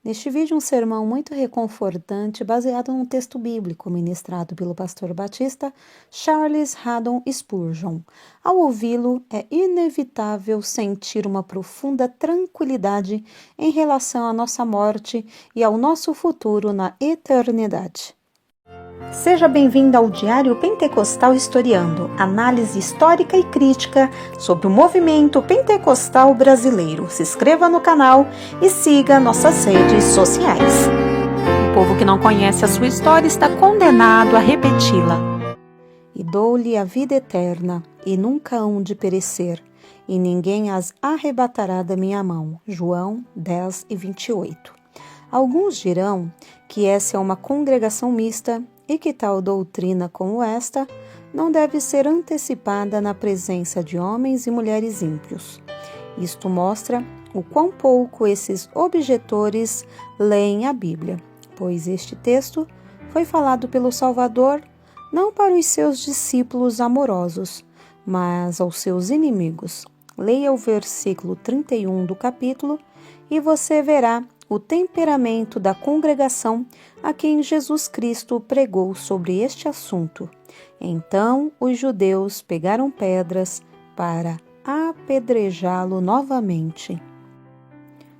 Neste vídeo, um sermão muito reconfortante baseado num texto bíblico ministrado pelo pastor batista Charles Haddon Spurgeon. Ao ouvi-lo, é inevitável sentir uma profunda tranquilidade em relação à nossa morte e ao nosso futuro na eternidade. Seja bem-vindo ao Diário Pentecostal Historiando, análise histórica e crítica sobre o movimento pentecostal brasileiro. Se inscreva no canal e siga nossas redes sociais. O povo que não conhece a sua história está condenado a repeti-la. E dou-lhe a vida eterna, e nunca hão de perecer, e ninguém as arrebatará da minha mão. João 10:28. Alguns dirão que essa é uma congregação mista e que tal doutrina como esta não deve ser antecipada na presença de homens e mulheres ímpios. Isto mostra o quão pouco esses objetores leem a Bíblia, pois este texto foi falado pelo Salvador não para os seus discípulos amorosos, mas aos seus inimigos. Leia o versículo 31 do capítulo e você verá o temperamento da congregação a quem Jesus Cristo pregou sobre este assunto. Então os judeus pegaram pedras para apedrejá-lo novamente.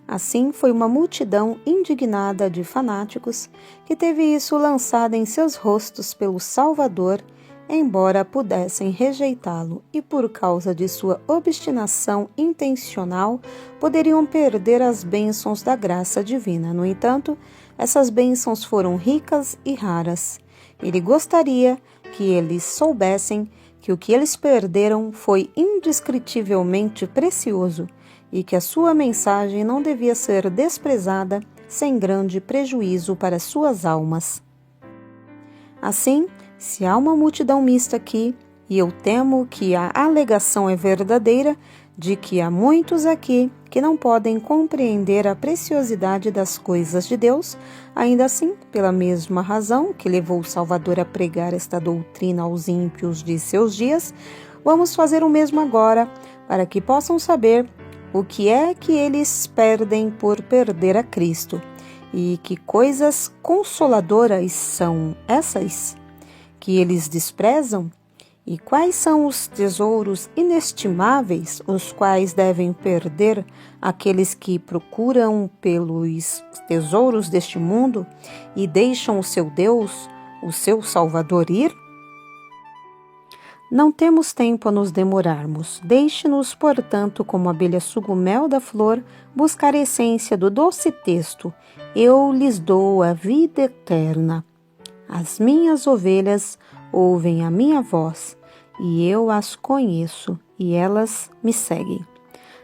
Assim foi uma multidão indignada de fanáticos que teve isso lançado em seus rostos pelo Salvador, embora pudessem rejeitá-lo, e por causa de sua obstinação intencional, poderiam perder as bênçãos da graça divina. No entanto, essas bênçãos foram ricas e raras. Ele gostaria que eles soubessem que o que eles perderam foi indescritivelmente precioso e que a sua mensagem não devia ser desprezada sem grande prejuízo para suas almas. Assim, se há uma multidão mista aqui, e eu temo que a alegação é verdadeira, de que há muitos aqui que não podem compreender a preciosidade das coisas de Deus, ainda assim, pela mesma razão que levou o Salvador a pregar esta doutrina aos ímpios de seus dias, vamos fazer o mesmo agora, para que possam saber o que é que eles perdem por perder a Cristo, e que coisas consoladoras são essas que eles desprezam, e quais são os tesouros inestimáveis os quais devem perder aqueles que procuram pelos tesouros deste mundo e deixam o seu Deus, o seu Salvador, ir? Não temos tempo a nos demorarmos. Deixe-nos, portanto, como abelha suga o mel da flor, buscar a essência do doce texto. Eu lhes dou a vida eterna. As minhas ovelhas ouvem a minha voz, e eu as conheço, e elas me seguem.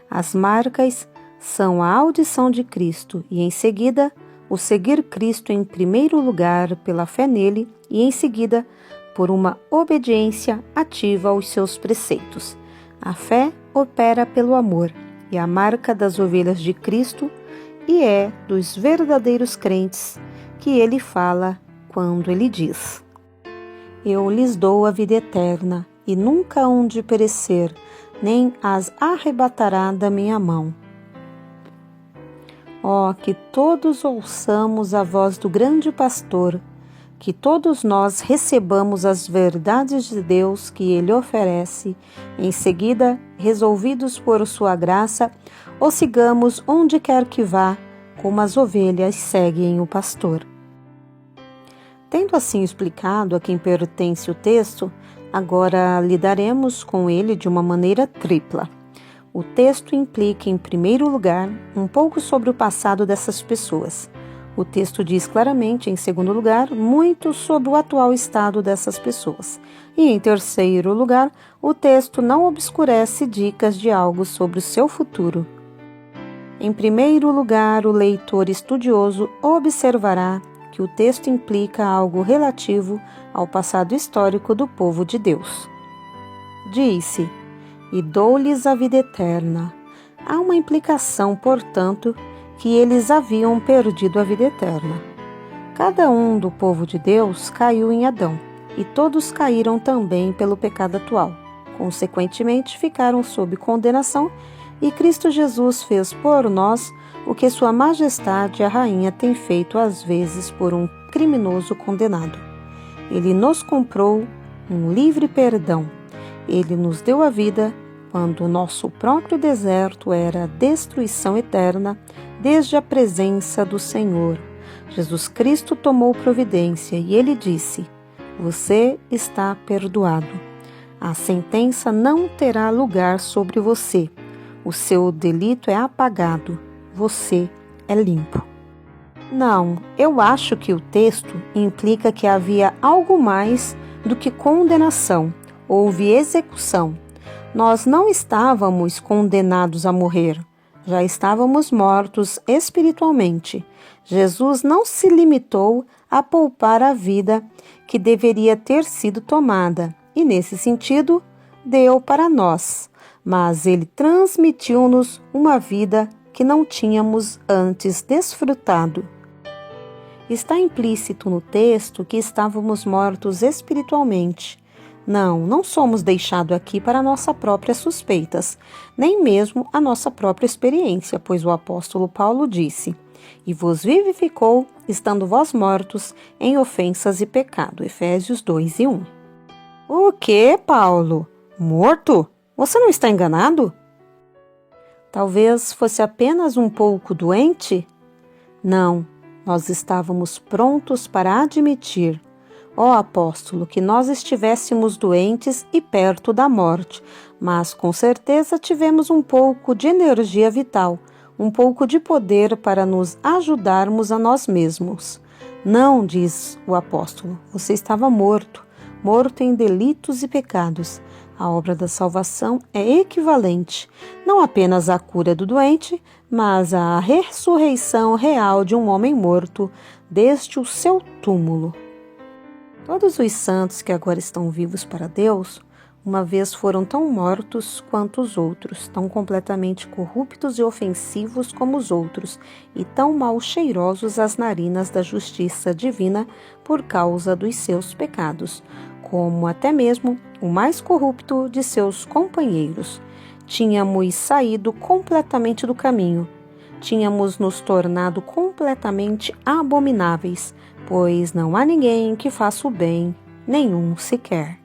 As marcas são a audição de Cristo, e em seguida, o seguir Cristo em primeiro lugar pela fé nele, e em seguida, por uma obediência ativa aos seus preceitos. A fé opera pelo amor, e a marca das ovelhas de Cristo, e é dos verdadeiros crentes que ele fala quando ele diz: eu lhes dou a vida eterna, e nunca hão de perecer, nem as arrebatará da minha mão. Ó, que todos ouçamos a voz do grande pastor, que todos nós recebamos as verdades de Deus que ele oferece, em seguida, resolvidos por sua graça, o sigamos onde quer que vá, como as ovelhas seguem o pastor. Tendo assim explicado a quem pertence o texto, agora lidaremos com ele de uma maneira tripla. O texto implica, em primeiro lugar, um pouco sobre o passado dessas pessoas. O texto diz claramente, em segundo lugar, muito sobre o atual estado dessas pessoas. E, em terceiro lugar, o texto não obscurece dicas de algo sobre o seu futuro. Em primeiro lugar, o leitor estudioso observará que o texto implica algo relativo ao passado histórico do povo de Deus. Diz-se: e dou-lhes a vida eterna. Há uma implicação, portanto, que eles haviam perdido a vida eterna. Cada um do povo de Deus caiu em Adão, e todos caíram também pelo pecado atual. Consequentemente, ficaram sob condenação, e Cristo Jesus fez por nós o que Sua Majestade a Rainha tem feito às vezes por um criminoso condenado. Ele nos comprou um livre perdão. Ele nos deu a vida quando o nosso próprio deserto era destruição eterna desde a presença do Senhor. Jesus Cristo tomou providência e Ele disse: você está perdoado. A sentença não terá lugar sobre você. O seu delito é apagado. Você é limpo. Não, eu acho que o texto implica que havia algo mais do que condenação. Houve execução. Nós não estávamos condenados a morrer. Já estávamos mortos espiritualmente. Jesus não se limitou a poupar a vida que deveria ter sido tomada, e nesse sentido, deu para nós, mas Ele transmitiu-nos uma vida que não tínhamos antes desfrutado. Está implícito no texto que estávamos mortos espiritualmente. Não somos deixados aqui para nossas próprias suspeitas, nem mesmo a nossa própria experiência, pois o apóstolo Paulo disse: e vos vivificou, estando vós mortos em ofensas e pecado. Efésios 2:1. O que, Paulo? Morto? Você não está enganado? Talvez fosse apenas um pouco doente? Não, nós estávamos prontos para admitir, ó apóstolo, que nós estivéssemos doentes e perto da morte, mas com certeza tivemos um pouco de energia vital, um pouco de poder para nos ajudarmos a nós mesmos. Não, diz o apóstolo, você estava morto em delitos e pecados. A obra da salvação é equivalente, não apenas à cura do doente, mas à ressurreição real de um homem morto desde o seu túmulo. Todos os santos que agora estão vivos para Deus, uma vez foram tão mortos quanto os outros, tão completamente corruptos e ofensivos como os outros, e tão mal cheirosos às narinas da justiça divina por causa dos seus pecados, como até mesmo o mais corrupto de seus companheiros. Tínhamos saído completamente do caminho, tínhamos nos tornado completamente abomináveis, pois não há ninguém que faça o bem, nenhum sequer.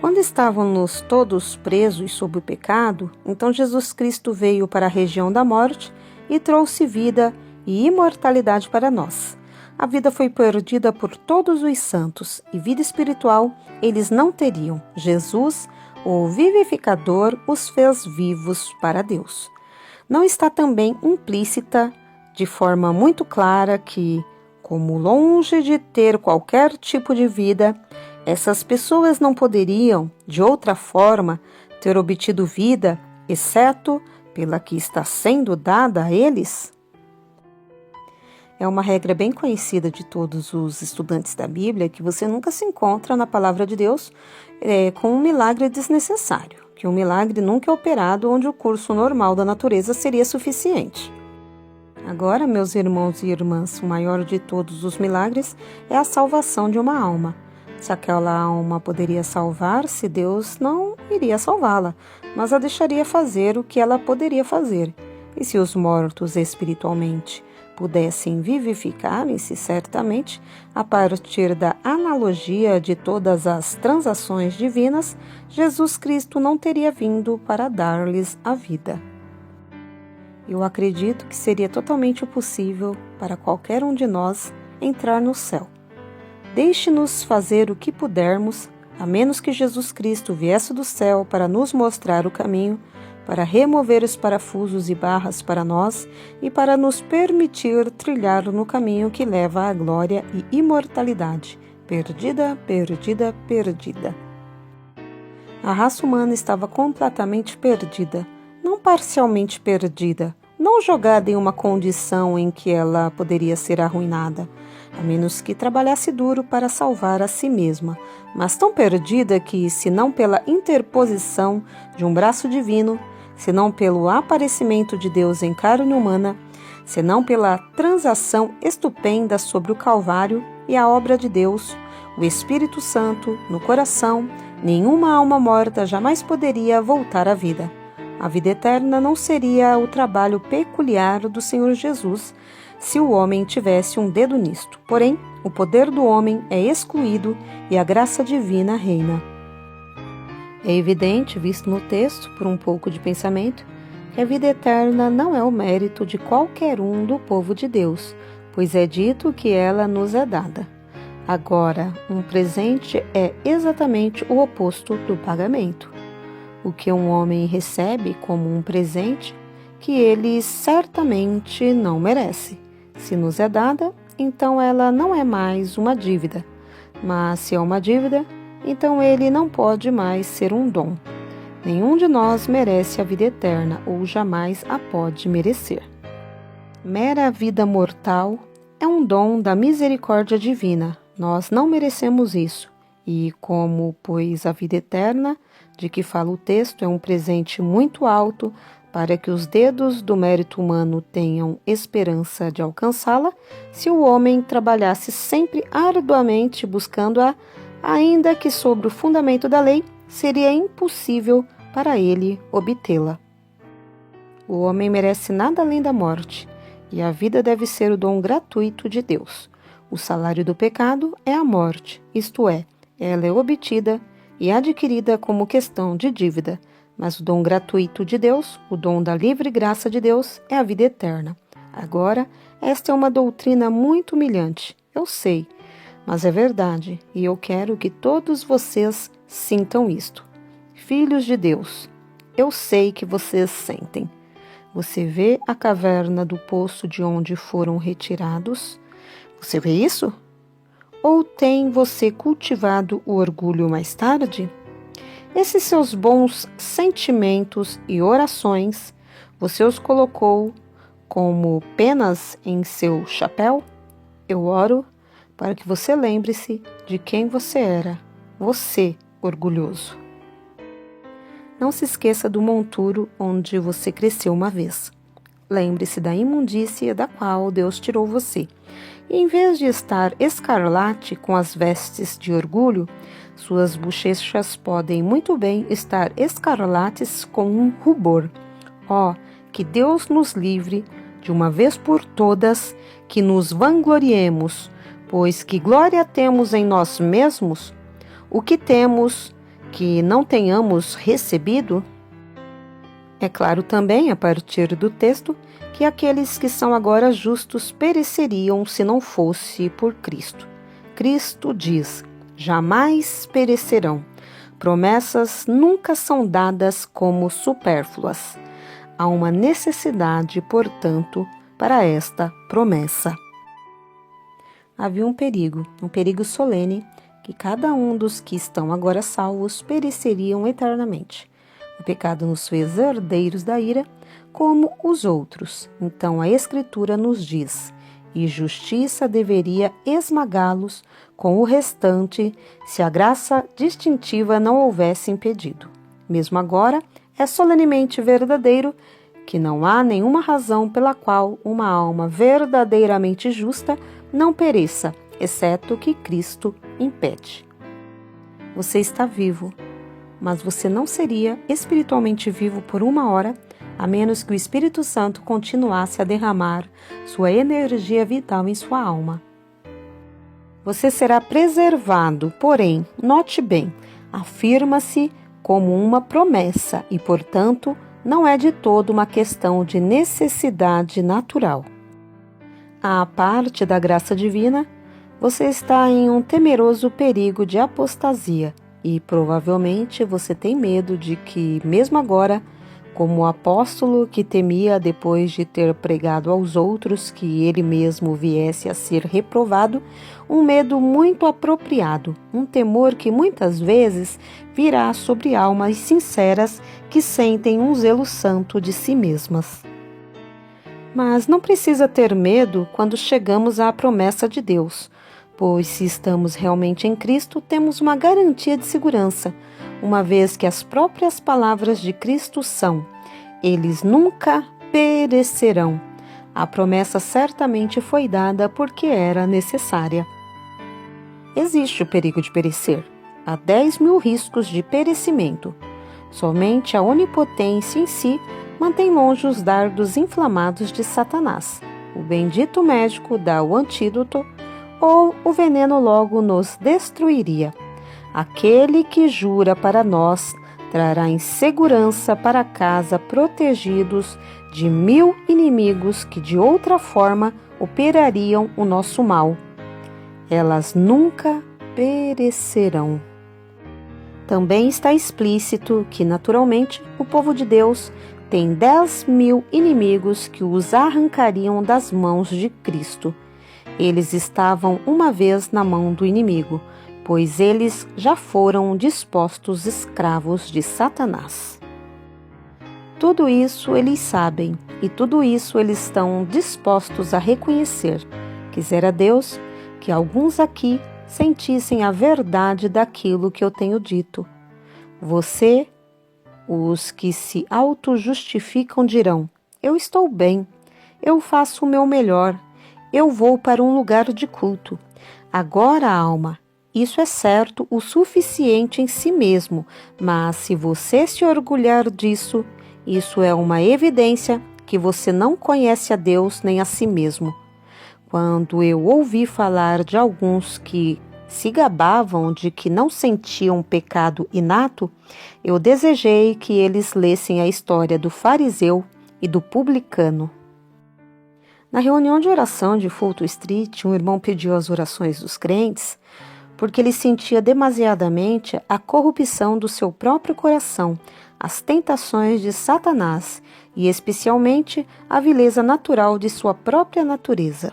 Quando estávamos todos presos sob o pecado, então Jesus Cristo veio para a região da morte e trouxe vida e imortalidade para nós. A vida foi perdida por todos os santos, e vida espiritual eles não teriam. Jesus, o vivificador, os fez vivos para Deus. Não está também implícita, de forma muito clara, que, como longe de ter qualquer tipo de vida, essas pessoas não poderiam, de outra forma, ter obtido vida, exceto pela que está sendo dada a eles? É uma regra bem conhecida de todos os estudantes da Bíblia que você nunca se encontra na palavra de Deus com um milagre desnecessário, que um milagre nunca é operado onde o curso normal da natureza seria suficiente. Agora, meus irmãos e irmãs, o maior de todos os milagres é a salvação de uma alma. Se aquela alma poderia salvar-se, Deus não iria salvá-la, mas a deixaria fazer o que ela poderia fazer. E se os mortos espiritualmente pudessem vivificarem-se, certamente, a partir da analogia de todas as transações divinas, Jesus Cristo não teria vindo para dar-lhes a vida. Eu acredito que seria totalmente possível para qualquer um de nós entrar no céu. Deixe-nos fazer o que pudermos, a menos que Jesus Cristo viesse do céu para nos mostrar o caminho, para remover os parafusos e barras para nós e para nos permitir trilhar no caminho que leva à glória e imortalidade. Perdida, perdida, perdida. A raça humana estava completamente perdida, não parcialmente perdida, não jogada em uma condição em que ela poderia ser arruinada, a menos que trabalhasse duro para salvar a si mesma, mas tão perdida que, se não pela interposição de um braço divino, se não pelo aparecimento de Deus em carne humana, se não pela transação estupenda sobre o Calvário e a obra de Deus, o Espírito Santo, no coração, nenhuma alma morta jamais poderia voltar à vida. A vida eterna não seria o trabalho peculiar do Senhor Jesus se o homem tivesse um dedo nisto. Porém, o poder do homem é excluído e a graça divina reina. É evidente, visto no texto, por um pouco de pensamento, que a vida eterna não é o mérito de qualquer um do povo de Deus, pois é dito que ela nos é dada. Agora, um presente é exatamente o oposto do pagamento. O que um homem recebe como um presente, que ele certamente não merece. Se nos é dada, então ela não é mais uma dívida. Mas se é uma dívida, então ele não pode mais ser um dom. Nenhum de nós merece a vida eterna ou jamais a pode merecer. Mera vida mortal é um dom da misericórdia divina. Nós não merecemos isso. E como, pois, a vida eterna, de que fala o texto, é um presente muito alto para que os dedos do mérito humano tenham esperança de alcançá-la, se o homem trabalhasse sempre arduamente buscando-a, ainda que sobre o fundamento da lei, seria impossível para ele obtê-la. O homem merece nada além da morte, e a vida deve ser o dom gratuito de Deus. O salário do pecado é a morte, isto é, ela é obtida e adquirida como questão de dívida, mas o dom gratuito de Deus, o dom da livre graça de Deus, é a vida eterna. Agora, esta é uma doutrina muito humilhante, eu sei, mas é verdade, e eu quero que todos vocês sintam isto. Filhos de Deus, eu sei que vocês sentem. Você vê a caverna do poço de onde foram retirados? Você vê isso? Ou tem você cultivado o orgulho mais tarde? Esses seus bons sentimentos e orações, você os colocou como penas em seu chapéu? Eu oro para que você lembre-se de quem você era, você orgulhoso. Não se esqueça do monturo onde você cresceu uma vez. Lembre-se da imundícia da qual Deus tirou você. E em vez de estar escarlate com as vestes de orgulho, suas bochechas podem muito bem estar escarlates com um rubor. Oh, que Deus nos livre, de uma vez por todas, que nos vangloriemos, pois que glória temos em nós mesmos? O que temos que não tenhamos recebido? É claro também, a partir do texto, que aqueles que são agora justos pereceriam se não fosse por Cristo. Cristo diz: jamais perecerão. Promessas nunca são dadas como supérfluas. Há uma necessidade, portanto, para esta promessa. Havia um perigo solene, que cada um dos que estão agora salvos pereceriam eternamente. O pecado nos fez herdeiros da ira, como os outros. Então a Escritura nos diz: e justiça deveria esmagá-los com o restante, se a graça distintiva não houvesse impedido. Mesmo agora, é solenemente verdadeiro que não há nenhuma razão pela qual uma alma verdadeiramente justa não pereça, exceto que Cristo impede. Você está vivo, mas você não seria espiritualmente vivo por uma hora, a menos que o Espírito Santo continuasse a derramar sua energia vital em sua alma. Você será preservado, porém, note bem, afirma-se como uma promessa e, portanto, não é de todo uma questão de necessidade natural. À parte da graça divina, você está em um temeroso perigo de apostasia e provavelmente você tem medo de que, mesmo agora, como o apóstolo que temia depois de ter pregado aos outros que ele mesmo viesse a ser reprovado, um medo muito apropriado, um temor que muitas vezes virá sobre almas sinceras que sentem um zelo santo de si mesmas. Mas não precisa ter medo quando chegamos à promessa de Deus, pois se estamos realmente em Cristo, temos uma garantia de segurança, uma vez que as próprias palavras de Cristo são: eles nunca perecerão. A promessa certamente foi dada porque era necessária. Existe o perigo de perecer. Há 10.000 riscos de perecimento. Somente a onipotência em si mantém longe os dardos inflamados de Satanás. O bendito médico dá o antídoto, ou o veneno logo nos destruiria. Aquele que jura para nós trará em segurança para casa protegidos de 1000 inimigos que de outra forma operariam o nosso mal. Elas nunca perecerão. Também está explícito que, naturalmente, o povo de Deus tem 10.000 inimigos que os arrancariam das mãos de Cristo. Eles estavam uma vez na mão do inimigo, pois eles já foram dispostos escravos de Satanás. Tudo isso eles sabem, e tudo isso eles estão dispostos a reconhecer. Quisera Deus que alguns aqui sentissem a verdade daquilo que eu tenho dito. Os que se auto-justificam dirão: eu estou bem, eu faço o meu melhor, eu vou para um lugar de culto. Agora, alma, isso é certo o suficiente em si mesmo, mas se você se orgulhar disso, isso é uma evidência que você não conhece a Deus nem a si mesmo. Quando eu ouvi falar de alguns que se gabavam de que não sentiam pecado inato, eu desejei que eles lessem a história do fariseu e do publicano. Na reunião de oração de Fulton Street, um irmão pediu as orações dos crentes porque ele sentia demasiadamente a corrupção do seu próprio coração, as tentações de Satanás e especialmente a vileza natural de sua própria natureza.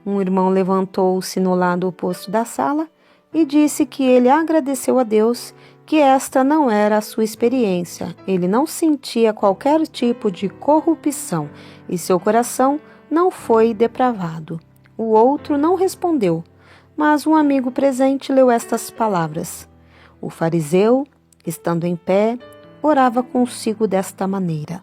Um irmão levantou-se no lado oposto da sala e disse que ele agradeceu a Deus que esta não era a sua experiência. Ele não sentia qualquer tipo de corrupção e seu coração não foi depravado. O outro não respondeu, mas um amigo presente leu estas palavras. O fariseu, estando em pé, orava consigo desta maneira: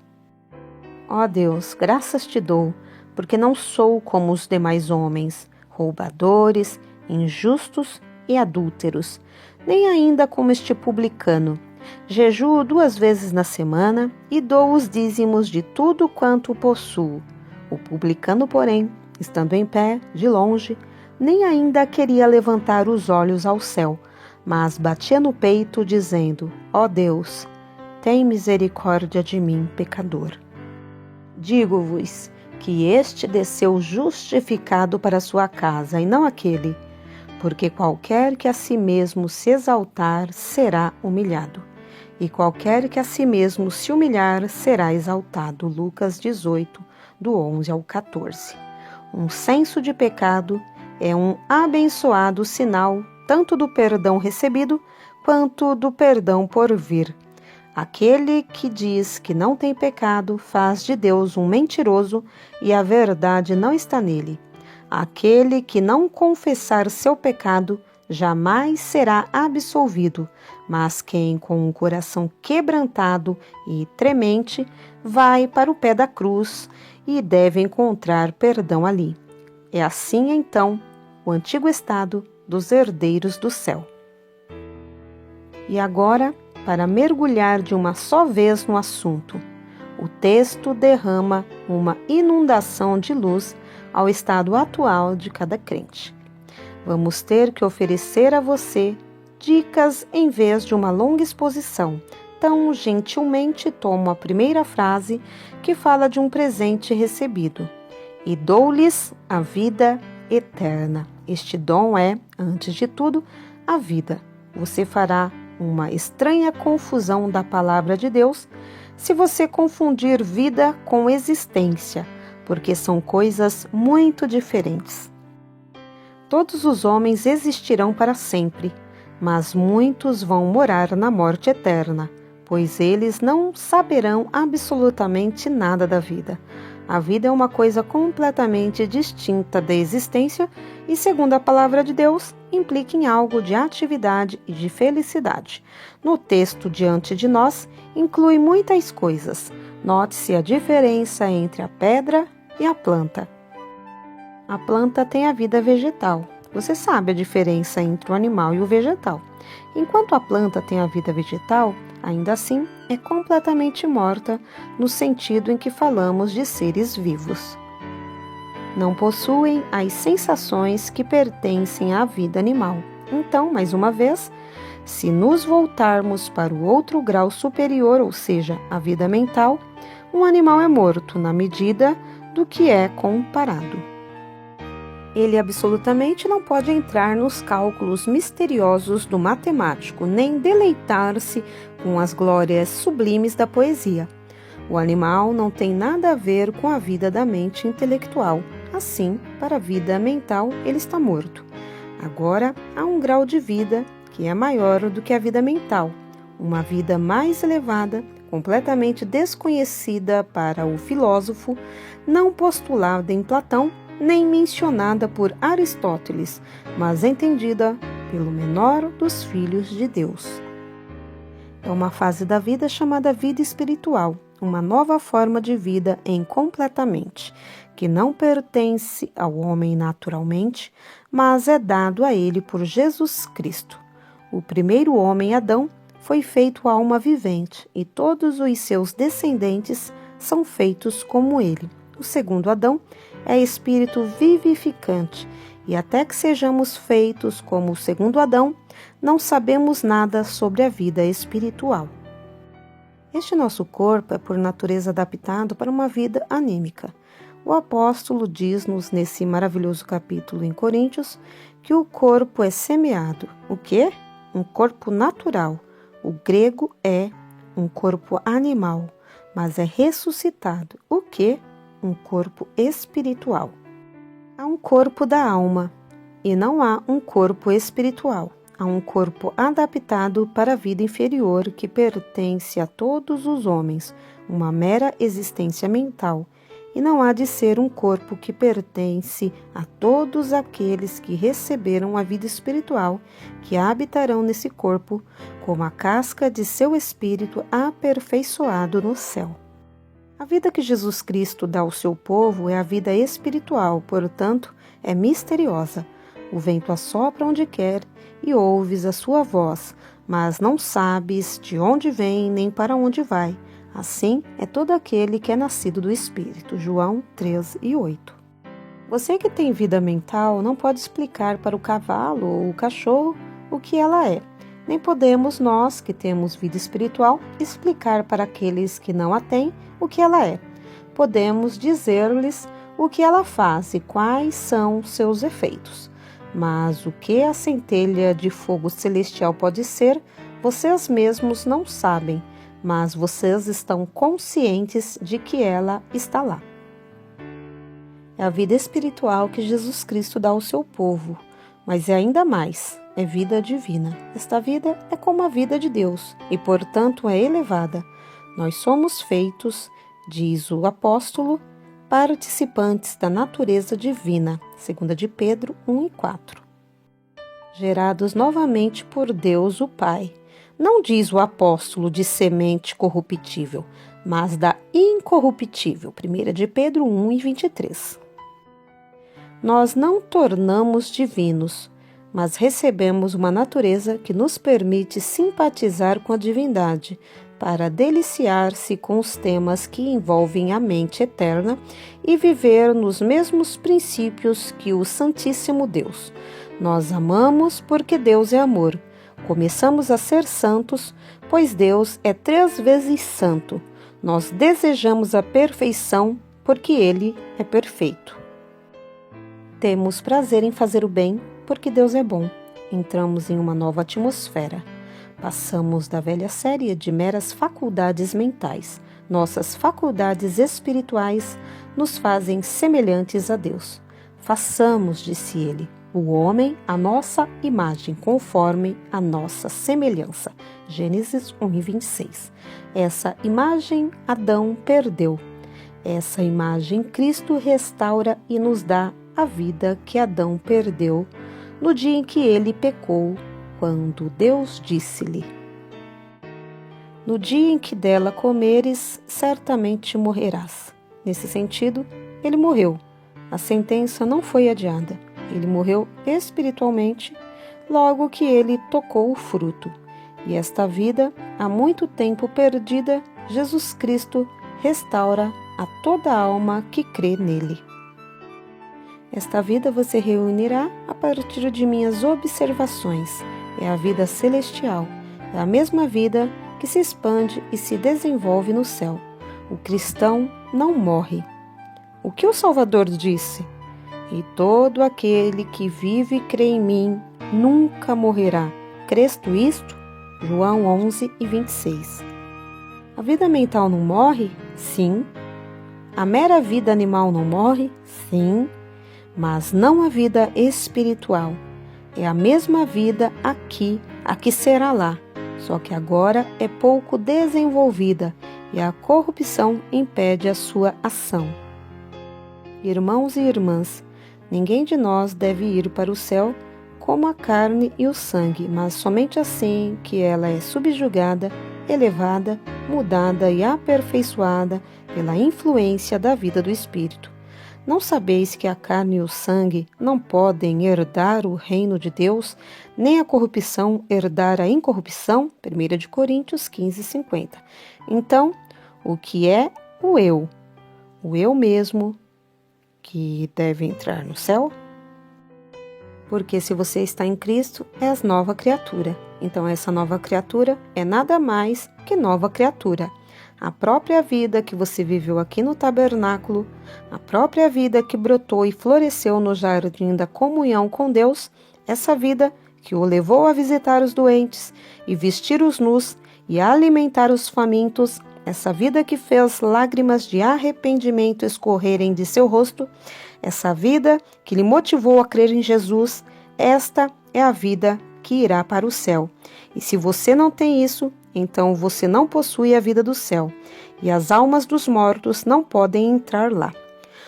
ó Deus, graças te dou, porque não sou como os demais homens, roubadores, injustos e adúlteros, nem ainda como este publicano. Jejuo 2 vezes na semana e dou os dízimos de tudo quanto possuo. O publicano, porém, estando em pé, de longe, nem ainda queria levantar os olhos ao céu, mas batia no peito, dizendo: ó Deus, tem misericórdia de mim, pecador. Digo-vos que este desceu justificado para sua casa, e não aquele, porque qualquer que a si mesmo se exaltar será humilhado, e qualquer que a si mesmo se humilhar será exaltado. Lucas 18, do 11 ao 14. Um senso de pecado é um abençoado sinal tanto do perdão recebido quanto do perdão por vir. Aquele que diz que não tem pecado faz de Deus um mentiroso e a verdade não está nele. Aquele que não confessar seu pecado jamais será absolvido, mas quem com o coração quebrantado e tremente vai para o pé da cruz e deve encontrar perdão ali. É assim então o antigo estado dos herdeiros do céu. E agora, para mergulhar de uma só vez no assunto, o texto derrama uma inundação de luz ao estado atual de cada crente. Vamos ter que oferecer a você dicas em vez de uma longa exposição. Então, gentilmente, tomo a primeira frase que fala de um presente recebido. E dou-lhes a vida eterna. Este dom é, antes de tudo, a vida. Você fará uma estranha confusão da palavra de Deus se você confundir vida com existência, porque são coisas muito diferentes. Todos os homens existirão para sempre, mas muitos vão morar na morte eterna, pois eles não saberão absolutamente nada da vida. A vida é uma coisa completamente distinta da existência e, segundo a palavra de Deus, implica em algo de atividade e de felicidade. No texto diante de nós, inclui muitas coisas. Note-se a diferença entre a pedra e a planta. A planta tem a vida vegetal. Você sabe a diferença entre o animal e o vegetal. Enquanto a planta tem a vida vegetal, ainda assim é completamente morta no sentido em que falamos de seres vivos. Não possuem as sensações que pertencem à vida animal. Então, mais uma vez, se nos voltarmos para o outro grau superior, ou seja, a vida mental, um animal é morto na medida do que é comparado. Ele absolutamente não pode entrar nos cálculos misteriosos do matemático, nem deleitar-se com as glórias sublimes da poesia. O animal não tem nada a ver com a vida da mente intelectual. Assim, para a vida mental, ele está morto. Agora, há um grau de vida que é maior do que a vida mental, uma vida mais elevada, completamente desconhecida para o filósofo, não postulada em Platão, nem mencionada por Aristóteles, mas entendida pelo menor dos filhos de Deus. É uma fase da vida chamada vida espiritual, uma nova forma de vida em completamente, que não pertence ao homem naturalmente, mas é dado a ele por Jesus Cristo. O primeiro homem, Adão, foi feito alma vivente, e todos os seus descendentes são feitos como ele. O segundo Adão é espírito vivificante, e até que sejamos feitos como o segundo Adão, não sabemos nada sobre a vida espiritual. Este nosso corpo é por natureza adaptado para uma vida anímica. O apóstolo diz-nos nesse maravilhoso capítulo em Coríntios que o corpo é semeado. O quê? Um corpo natural. O grego é um corpo animal, mas é ressuscitado. O quê? Um corpo espiritual. Há um corpo da alma e não há um corpo espiritual. Há um corpo adaptado para a vida inferior que pertence a todos os homens, uma mera existência mental, e não há de ser um corpo que pertence a todos aqueles que receberam a vida espiritual, que habitarão nesse corpo como a casca de seu espírito aperfeiçoado no céu. A vida que Jesus Cristo dá ao seu povo é a vida espiritual, portanto, é misteriosa. O vento assopra onde quer e ouves a sua voz, mas não sabes de onde vem nem para onde vai. Assim é todo aquele que é nascido do Espírito. João 3:8. Você que tem vida mental não pode explicar para o cavalo ou o cachorro o que ela é. Nem podemos nós, que temos vida espiritual, explicar para aqueles que não a têm o que ela é. Podemos dizer-lhes o que ela faz e quais são seus efeitos. Mas o que a centelha de fogo celestial pode ser, vocês mesmos não sabem, mas vocês estão conscientes de que ela está lá. É a vida espiritual que Jesus Cristo dá ao seu povo, mas é ainda mais, é vida divina. Esta vida é como a vida de Deus e, portanto, é elevada. Nós somos feitos, diz o apóstolo, participantes da natureza divina, 2 de Pedro 1:4. Gerados novamente por Deus o Pai. Não diz o apóstolo de semente corruptível, mas da incorruptível, 1 de Pedro 1:23. Nós não tornamos divinos, mas recebemos uma natureza que nos permite simpatizar com a divindade, para deliciar-se com os temas que envolvem a mente eterna e viver nos mesmos princípios que o Santíssimo Deus. Nós amamos porque Deus é amor. Começamos a ser santos, pois Deus é 3 vezes santo. Nós desejamos a perfeição porque Ele é perfeito. Temos prazer em fazer o bem porque Deus é bom. Entramos em uma nova atmosfera. Passamos da velha série de meras faculdades mentais. Nossas faculdades espirituais nos fazem semelhantes a Deus. Façamos, disse ele, o homem à nossa imagem, conforme a nossa semelhança. Gênesis 1:26. Essa imagem Adão perdeu. Essa imagem Cristo restaura e nos dá a vida que Adão perdeu no dia em que ele pecou, quando Deus disse-lhe: no dia em que dela comeres, certamente morrerás. Nesse sentido, ele morreu. A sentença não foi adiada. Ele morreu espiritualmente logo que ele tocou o fruto. E esta vida, há muito tempo perdida, Jesus Cristo restaura a toda alma que crê nele. Esta vida você reunirá a partir de minhas observações. É a vida celestial, é a mesma vida que se expande e se desenvolve no céu. O cristão não morre. O que o Salvador disse? E todo aquele que vive e crê em mim nunca morrerá. Crês tu isto? João 11:26. A vida mental não morre? Sim. A mera vida animal não morre? Sim. Mas não a vida espiritual. É a mesma vida aqui, a que será lá, só que agora é pouco desenvolvida e a corrupção impede a sua ação. Irmãos e irmãs, ninguém de nós deve ir para o céu como a carne e o sangue, mas somente assim que ela é subjugada, elevada, mudada e aperfeiçoada pela influência da vida do Espírito. Não sabeis que a carne e o sangue não podem herdar o reino de Deus, nem a corrupção herdar a incorrupção? 1 Coríntios 15:50. Então, o que é o eu? O eu mesmo que deve entrar no céu? Porque se você está em Cristo, és nova criatura. Então essa nova criatura é nada mais que nova criatura. A própria vida que você viveu aqui no tabernáculo, a própria vida que brotou e floresceu no jardim da comunhão com Deus, essa vida que o levou a visitar os doentes e vestir os nus e alimentar os famintos, essa vida que fez lágrimas de arrependimento escorrerem de seu rosto, essa vida que lhe motivou a crer em Jesus, esta é a vida que irá para o céu. E se você não tem isso, então você não possui a vida do céu, e as almas dos mortos não podem entrar lá.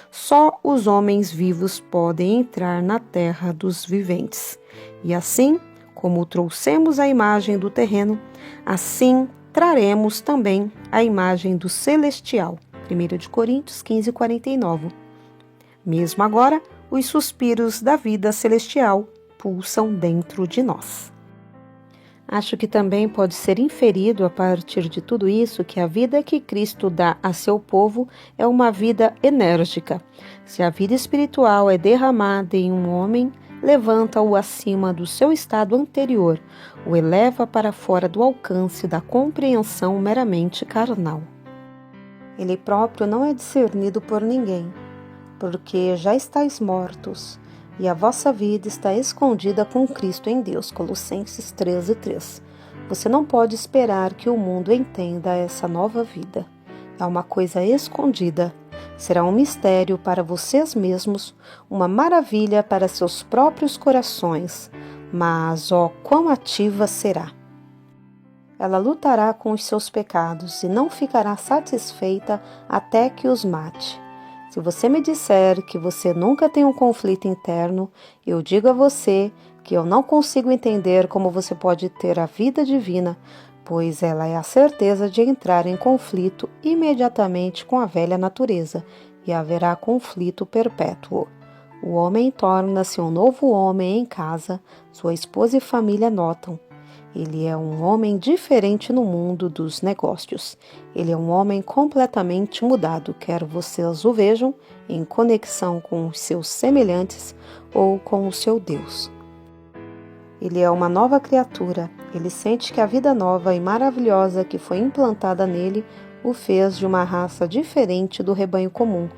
Só os homens vivos podem entrar na terra dos viventes. E assim, como trouxemos a imagem do terreno, assim traremos também a imagem do celestial. 1 Coríntios 15:49. Mesmo agora, os suspiros da vida celestial pulsam dentro de nós. Acho que também pode ser inferido a partir de tudo isso que a vida que Cristo dá a seu povo é uma vida enérgica. Se a vida espiritual é derramada em um homem, levanta-o acima do seu estado anterior, o eleva para fora do alcance da compreensão meramente carnal. Ele próprio não é discernido por ninguém, porque já estáis mortos, e a vossa vida está escondida com Cristo em Deus. Colossenses 13:3. Você não pode esperar que o mundo entenda essa nova vida. É uma coisa escondida. Será um mistério para vocês mesmos, uma maravilha para seus próprios corações. Mas, ó, quão ativa será! Ela lutará com os seus pecados e não ficará satisfeita até que os mate. Se você me disser que você nunca tem um conflito interno, eu digo a você que eu não consigo entender como você pode ter a vida divina, pois ela é a certeza de entrar em conflito imediatamente com a velha natureza, e haverá conflito perpétuo. O homem torna-se um novo homem em casa, sua esposa e família notam. Ele é um homem diferente no mundo dos negócios. Ele é um homem completamente mudado, quer vocês o vejam em conexão com os seus semelhantes ou com o seu Deus. Ele é uma nova criatura. Ele sente que a vida nova e maravilhosa que foi implantada nele o fez de uma raça diferente do rebanho comum.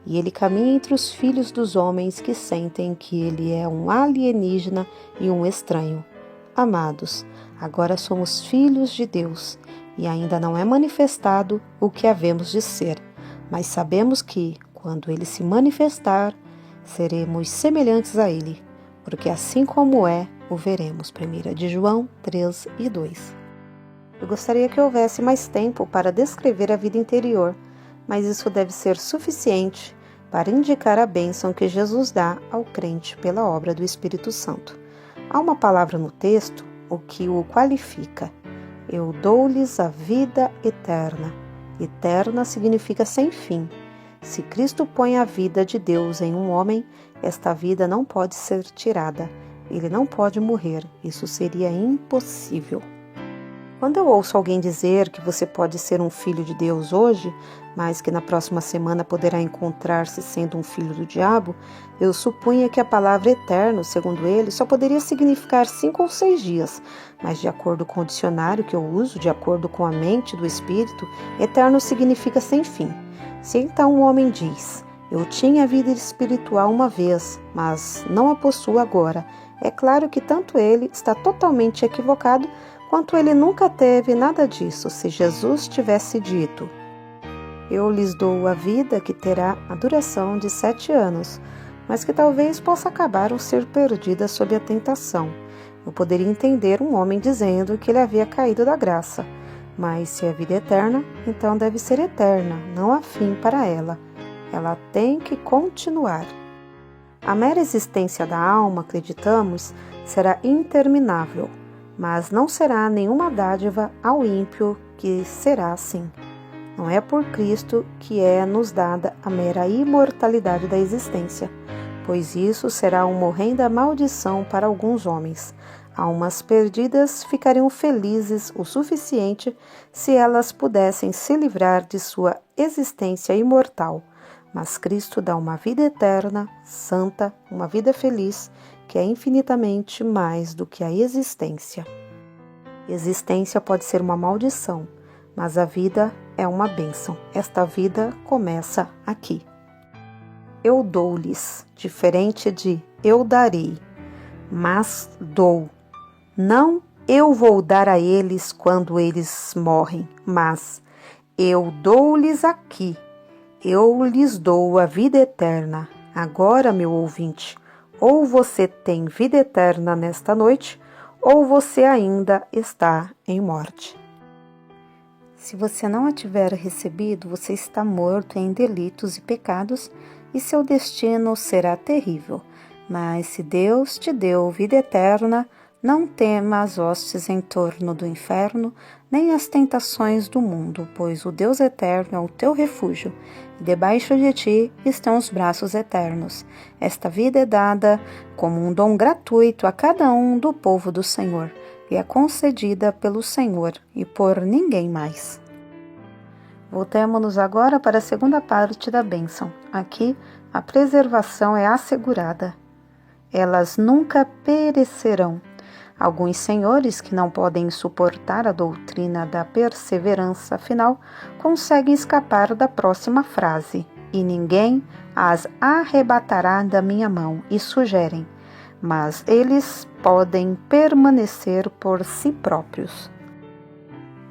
E ele caminha entre os filhos dos homens que sentem que ele é um alienígena e um estranho. Amados, agora somos filhos de Deus e ainda não é manifestado o que havemos de ser, mas sabemos que, quando ele se manifestar, seremos semelhantes a ele, porque assim como é, o veremos. 1 João 3:2. Eu gostaria que houvesse mais tempo para descrever a vida interior, mas isso deve ser suficiente para indicar a bênção que Jesus dá ao crente pela obra do Espírito Santo. Há uma palavra no texto, o que o qualifica. Eu dou-lhes a vida eterna. Eterna significa sem fim. Se Cristo põe a vida de Deus em um homem, esta vida não pode ser tirada. Ele não pode morrer. Isso seria impossível. Quando eu ouço alguém dizer que você pode ser um filho de Deus hoje, mas que na próxima semana poderá encontrar-se sendo um filho do diabo, eu supunha que a palavra eterno, segundo ele, só poderia significar 5 ou 6 dias, mas de acordo com o dicionário que eu uso, de acordo com a mente do espírito, eterno significa sem fim. Se então um homem diz: eu tinha vida espiritual uma vez, mas não a possuo agora, é claro que tanto ele está totalmente equivocado, quanto ele nunca teve nada disso. Se Jesus tivesse dito: eu lhes dou a vida que terá a duração de 7 anos, mas que talvez possa acabar ou ser perdida sob a tentação, eu poderia entender um homem dizendo que ele havia caído da graça. Mas se é vida eterna, então deve ser eterna, não há fim para ela. Ela tem que continuar. A mera existência da alma, acreditamos, será interminável, mas não será nenhuma dádiva ao ímpio que será assim. Não é por Cristo que é nos dada a mera imortalidade da existência, pois isso será uma horrenda maldição para alguns homens. Almas perdidas ficariam felizes o suficiente se elas pudessem se livrar de sua existência imortal. Mas Cristo dá uma vida eterna, santa, uma vida feliz, que é infinitamente mais do que a existência. Existência pode ser uma maldição, mas a vida é uma bênção. Esta vida começa aqui. Eu dou-lhes, diferente de eu darei, mas dou. Não eu vou dar a eles quando eles morrem, mas eu dou-lhes aqui. Eu lhes dou a vida eterna. Agora, meu ouvinte, ou você tem vida eterna nesta noite, ou você ainda está em morte. Se você não a tiver recebido, você está morto em delitos e pecados, e seu destino será terrível. Mas se Deus te deu vida eterna, não tema as hostes em torno do inferno, nem as tentações do mundo, pois o Deus eterno é o teu refúgio, e debaixo de ti estão os braços eternos. Esta vida é dada como um dom gratuito a cada um do povo do Senhor, e é concedida pelo Senhor e por ninguém mais. Voltemo-nos agora para a segunda parte da bênção. Aqui, a preservação é assegurada. Elas nunca perecerão. Alguns senhores que não podem suportar a doutrina da perseverança final conseguem escapar da próxima frase: e ninguém as arrebatará da minha mão, e sugerem, mas eles podem permanecer por si próprios.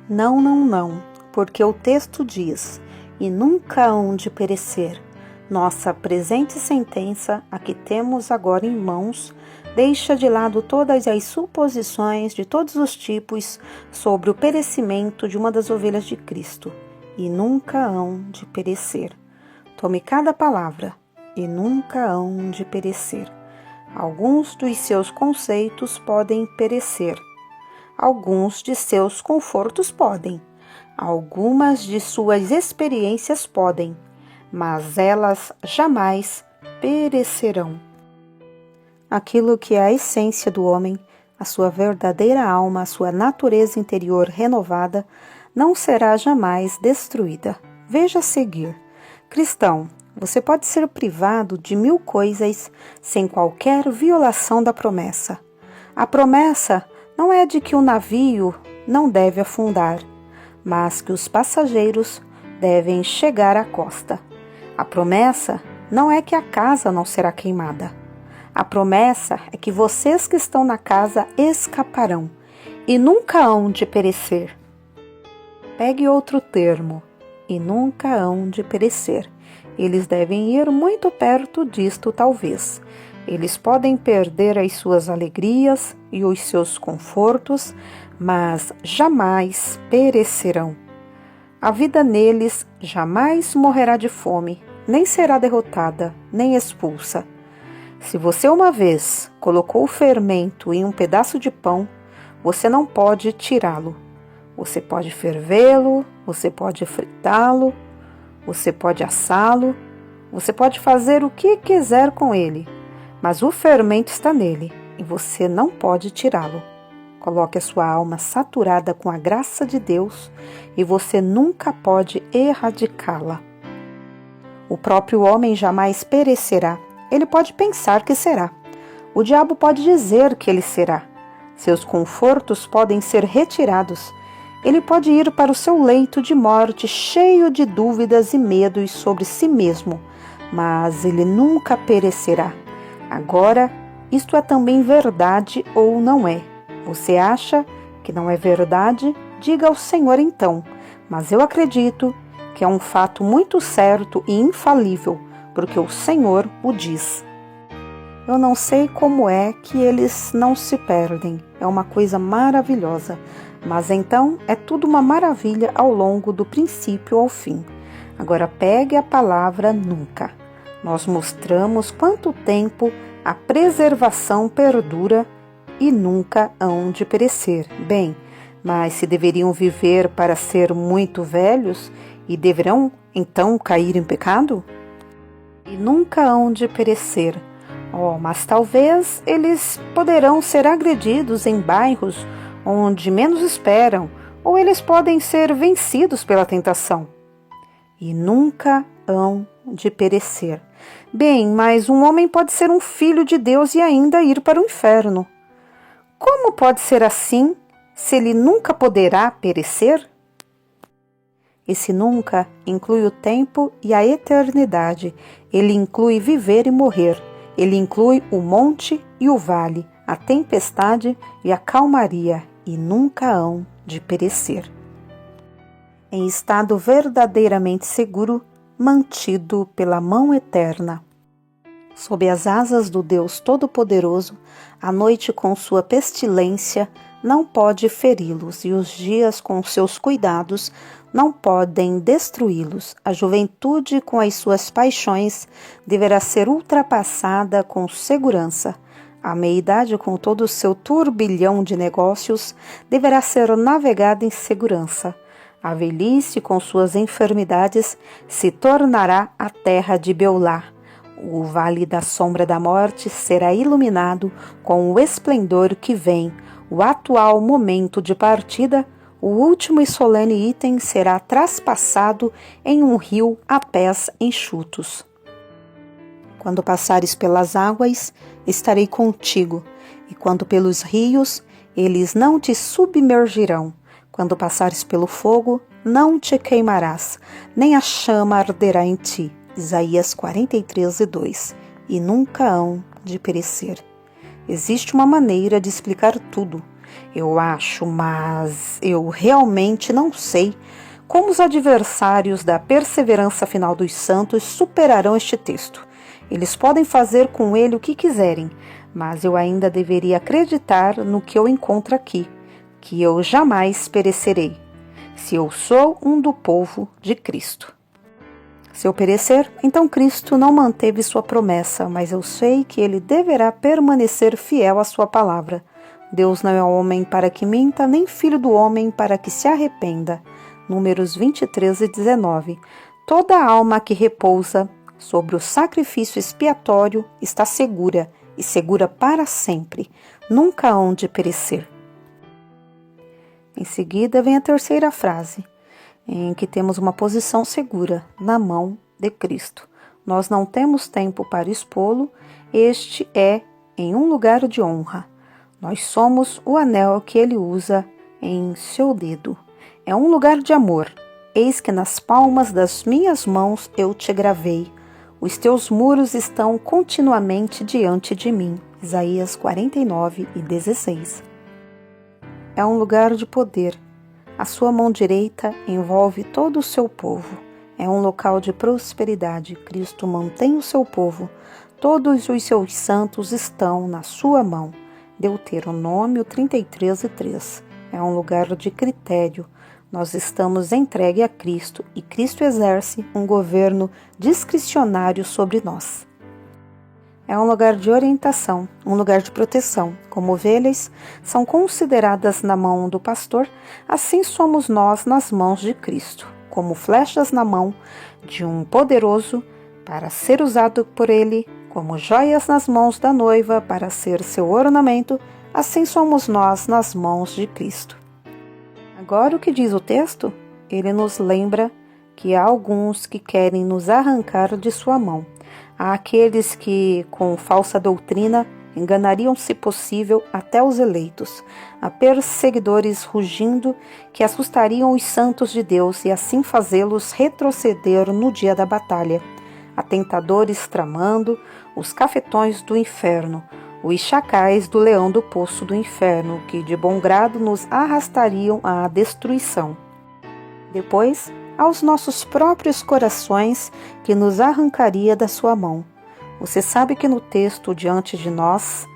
Não, não, não, porque o texto diz: e nunca hão de perecer. Nossa presente sentença, a que temos agora em mãos, deixa de lado todas as suposições de todos os tipos sobre o perecimento de uma das ovelhas de Cristo. E nunca hão de perecer. Tome cada palavra, e nunca hão de perecer. Alguns dos seus conceitos podem perecer. Alguns de seus confortos podem. Algumas de suas experiências podem, mas elas jamais perecerão. Aquilo que é a essência do homem, a sua verdadeira alma, a sua natureza interior renovada, não será jamais destruída. Veja a seguir. Cristão, você pode ser privado de 1000 coisas sem qualquer violação da promessa. A promessa não é de que o navio não deve afundar, mas que os passageiros devem chegar à costa. A promessa não é que a casa não será queimada. A promessa é que vocês que estão na casa escaparão e nunca hão de perecer. Pegue outro termo, e nunca hão de perecer. Eles devem ir muito perto disto, talvez. Eles podem perder as suas alegrias e os seus confortos, mas jamais perecerão. A vida neles jamais morrerá de fome, nem será derrotada, nem expulsa. Se você uma vez colocou o fermento em um pedaço de pão, você não pode tirá-lo. Você pode fervê-lo, você pode fritá-lo, você pode assá-lo, você pode fazer o que quiser com ele, mas o fermento está nele e você não pode tirá-lo. Coloque a sua alma saturada com a graça de Deus e você nunca pode erradicá-la. O próprio homem jamais perecerá. Ele pode pensar que será. O diabo pode dizer que ele será. Seus confortos podem ser retirados. Ele pode ir para o seu leito de morte cheio de dúvidas e medos sobre si mesmo, mas ele nunca perecerá. Agora, isto é também verdade ou não é? Você acha que não é verdade? Diga ao Senhor então, mas eu acredito que é um fato muito certo e infalível, porque o Senhor o diz. Eu não sei como é que eles não se perdem, é uma coisa maravilhosa, mas então é tudo uma maravilha ao longo do princípio ao fim. Agora pegue a palavra nunca. Nós mostramos quanto tempo a preservação perdura e nunca hão de perecer. Bem, mas se deveriam viver para ser muito velhos e deverão então cair em pecado? E nunca hão de perecer. Oh, mas talvez eles poderão ser agredidos em bairros onde menos esperam, ou eles podem ser vencidos pela tentação. E nunca hão de perecer. Bem, mas um homem pode ser um filho de Deus e ainda ir para o inferno. Como pode ser assim, se ele nunca poderá perecer? Esse nunca inclui o tempo e a eternidade. Ele inclui viver e morrer. Ele inclui o monte e o vale, a tempestade e a calmaria, e nunca hão de perecer. Em estado verdadeiramente seguro, mantido pela mão eterna. Sob as asas do Deus Todo-Poderoso, a noite com sua pestilência não pode feri-los, e os dias com seus cuidados não podem destruí-los. A juventude com as suas paixões deverá ser ultrapassada com segurança. A meia-idade com todo o seu turbilhão de negócios deverá ser navegada em segurança. A velhice com suas enfermidades se tornará a terra de Beolá. O vale da sombra da morte será iluminado com o esplendor que vem. O atual momento de partida, o último e solene item será traspassado em um rio a pés enxutos. Quando passares pelas águas, estarei contigo, e quando pelos rios, eles não te submergirão. Quando passares pelo fogo, não te queimarás, nem a chama arderá em ti. Isaías 43:2. E nunca hão de perecer. Existe uma maneira de explicar tudo. Eu acho, mas eu realmente não sei como os adversários da perseverança final dos santos superarão este texto. Eles podem fazer com ele o que quiserem, mas eu ainda deveria acreditar no que eu encontro aqui, que eu jamais perecerei, se eu sou um do povo de Cristo. Se eu perecer, então Cristo não manteve sua promessa, mas eu sei que ele deverá permanecer fiel à sua palavra. Deus não é homem para que minta, nem filho do homem para que se arrependa. Números 23:19. Toda alma que repousa sobre o sacrifício expiatório está segura, e segura para sempre. Nunca hão de perecer. Em seguida vem a terceira frase, em que temos uma posição segura na mão de Cristo. Nós não temos tempo para expô-lo, este é em um lugar de honra. Nós somos o anel que ele usa em seu dedo. É um lugar de amor. Eis que nas palmas das minhas mãos eu te gravei. Os teus muros estão continuamente diante de mim. Isaías 49:16. É um lugar de poder. A sua mão direita envolve todo o seu povo. É um local de prosperidade. Cristo mantém o seu povo. Todos os seus santos estão na sua mão. Deuteronômio 33:3. É um lugar de critério. Nós estamos entregues a Cristo e Cristo exerce um governo discricionário sobre nós. É um lugar de orientação, um lugar de proteção. Como ovelhas são consideradas na mão do pastor, assim somos nós nas mãos de Cristo, como flechas na mão de um poderoso para ser usado por ele, como joias nas mãos da noiva para ser seu ornamento, assim somos nós nas mãos de Cristo. Agora o que diz o texto? Ele nos lembra que há alguns que querem nos arrancar de sua mão. Há aqueles que, com falsa doutrina, enganariam, se possível, até os eleitos. Há perseguidores rugindo que assustariam os santos de Deus e assim fazê-los retroceder no dia da batalha. Há tentadores tramando os cafetões do inferno, os chacais do leão do poço do inferno, que de bom grado nos arrastariam à destruição. Depois, aos nossos próprios corações, que nos arrancaria da sua mão. Você sabe que no texto diante de nós,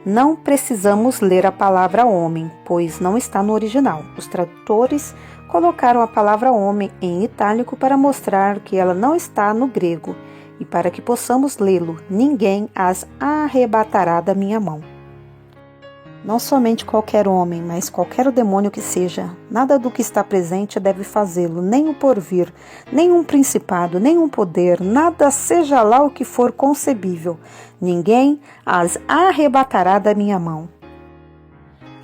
não precisamos ler a palavra homem, pois não está no original. Os tradutores colocaram a palavra homem em itálico para mostrar que ela não está no grego, e para que possamos lê-lo, ninguém as arrebatará da minha mão. Não somente qualquer homem, mas qualquer demônio que seja, nada do que está presente deve fazê-lo, nem o porvir, nem um principado, nem um poder, nada seja lá o que for concebível, ninguém as arrebatará da minha mão.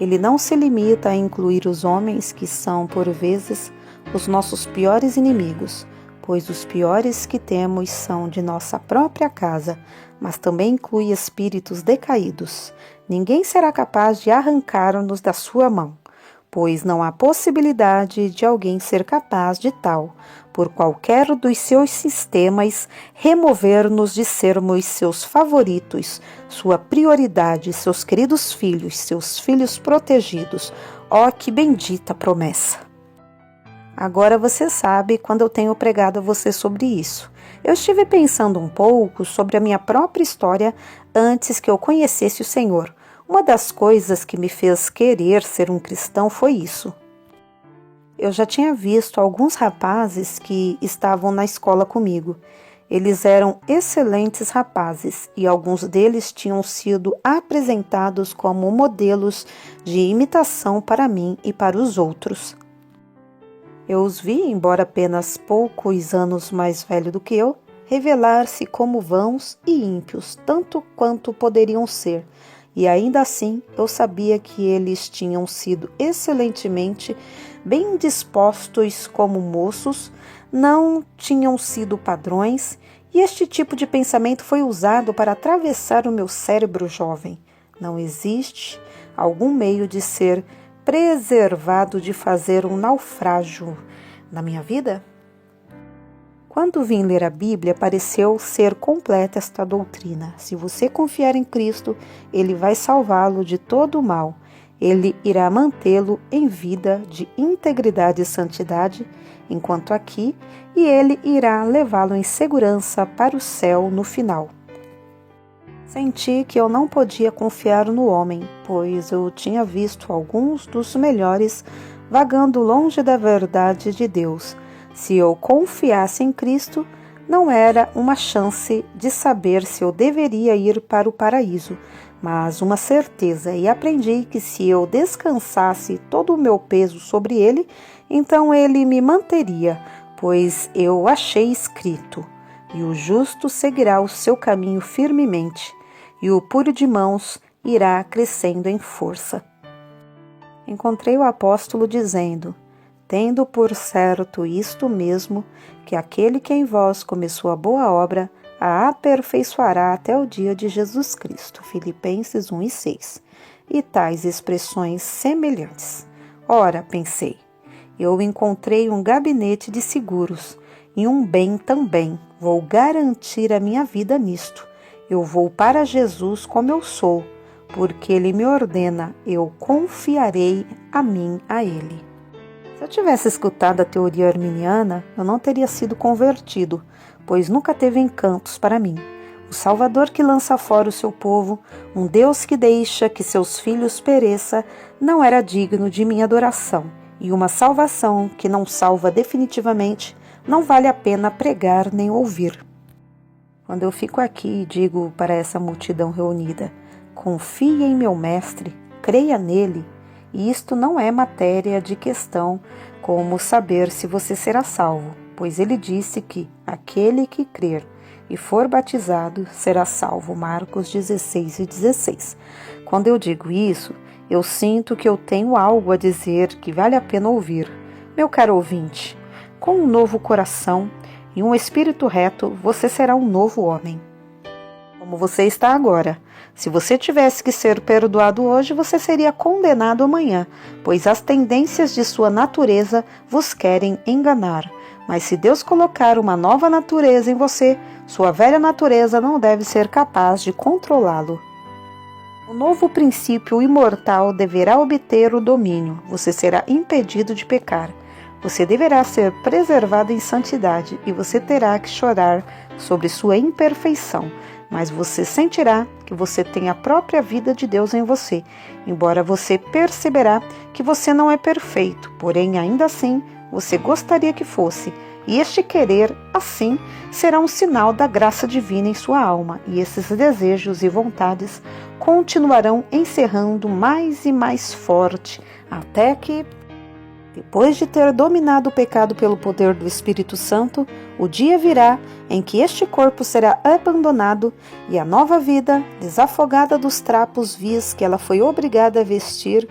Ele não se limita a incluir os homens que são, por vezes, os nossos piores inimigos, pois os piores que temos são de nossa própria casa, mas também inclui espíritos decaídos. Ninguém será capaz de arrancar-nos da sua mão, pois não há possibilidade de alguém ser capaz de tal, por qualquer dos seus sistemas, remover-nos de sermos seus favoritos, sua prioridade, seus queridos filhos, seus filhos protegidos. Ó, que bendita promessa! Agora você sabe quando eu tenho pregado a você sobre isso. Eu estive pensando um pouco sobre a minha própria história antes que eu conhecesse o Senhor. Uma das coisas que me fez querer ser um cristão foi isso. Eu já tinha visto alguns rapazes que estavam na escola comigo. Eles eram excelentes rapazes e alguns deles tinham sido apresentados como modelos de imitação para mim e para os outros. Eu os vi, embora apenas poucos anos mais velho do que eu, revelar-se como vãos e ímpios, tanto quanto poderiam ser, e ainda assim eu sabia que eles tinham sido excelentemente bem dispostos como moços, não tinham sido padrões, e este tipo de pensamento foi usado para atravessar o meu cérebro jovem. Não existe algum meio de ser preservado de fazer um naufrágio na minha vida? Quando vim ler a Bíblia, pareceu ser completa esta doutrina. Se você confiar em Cristo, Ele vai salvá-lo de todo o mal. Ele irá mantê-lo em vida de integridade e santidade, enquanto aqui, e Ele irá levá-lo em segurança para o céu no final. Senti que eu não podia confiar no homem, pois eu tinha visto alguns dos melhores vagando longe da verdade de Deus. Se eu confiasse em Cristo, não era uma chance de saber se eu deveria ir para o paraíso, mas uma certeza, e aprendi que se eu descansasse todo o meu peso sobre Ele, então Ele me manteria, pois eu achei escrito: e o justo seguirá o seu caminho firmemente, e o puro de mãos irá crescendo em força. Encontrei o apóstolo dizendo: tendo por certo isto mesmo, que aquele que em vós começou a boa obra, a aperfeiçoará até o dia de Jesus Cristo. Filipenses 1:6. E tais expressões semelhantes. Ora, pensei, eu encontrei um gabinete de seguros, e um bem também. Vou garantir a minha vida nisto. Eu vou para Jesus como eu sou, porque Ele me ordena, eu confiarei a mim a Ele. Se eu tivesse escutado a teoria arminiana, eu não teria sido convertido, pois nunca teve encantos para mim. O Salvador que lança fora o seu povo, um Deus que deixa que seus filhos pereçam, não era digno de minha adoração, e uma salvação que não salva definitivamente não vale a pena pregar nem ouvir. Quando eu fico aqui e digo para essa multidão reunida: confie em meu Mestre, creia nele, e isto não é matéria de questão como saber se você será salvo, pois ele disse que aquele que crer e for batizado, será salvo. Marcos 16:16. Quando eu digo isso, eu sinto que eu tenho algo a dizer que vale a pena ouvir. Meu caro ouvinte, com um novo coração e um espírito reto, você será um novo homem. Como você está agora. Se você tivesse que ser perdoado hoje, você seria condenado amanhã, pois as tendências de sua natureza vos querem enganar. Mas se Deus colocar uma nova natureza em você, sua velha natureza não deve ser capaz de controlá-lo. O novo princípio imortal deverá obter o domínio. Você será impedido de pecar. Você deverá ser preservado em santidade e você terá que chorar sobre sua imperfeição. Mas você sentirá que você tem a própria vida de Deus em você, embora você perceberá que você não é perfeito, porém ainda assim você gostaria que fosse, e este querer, assim, será um sinal da graça divina em sua alma, e esses desejos e vontades continuarão encerrando mais e mais forte, até que, depois de ter dominado o pecado pelo poder do Espírito Santo, o dia virá em que este corpo será abandonado e a nova vida, desafogada dos trapos vis que ela foi obrigada a vestir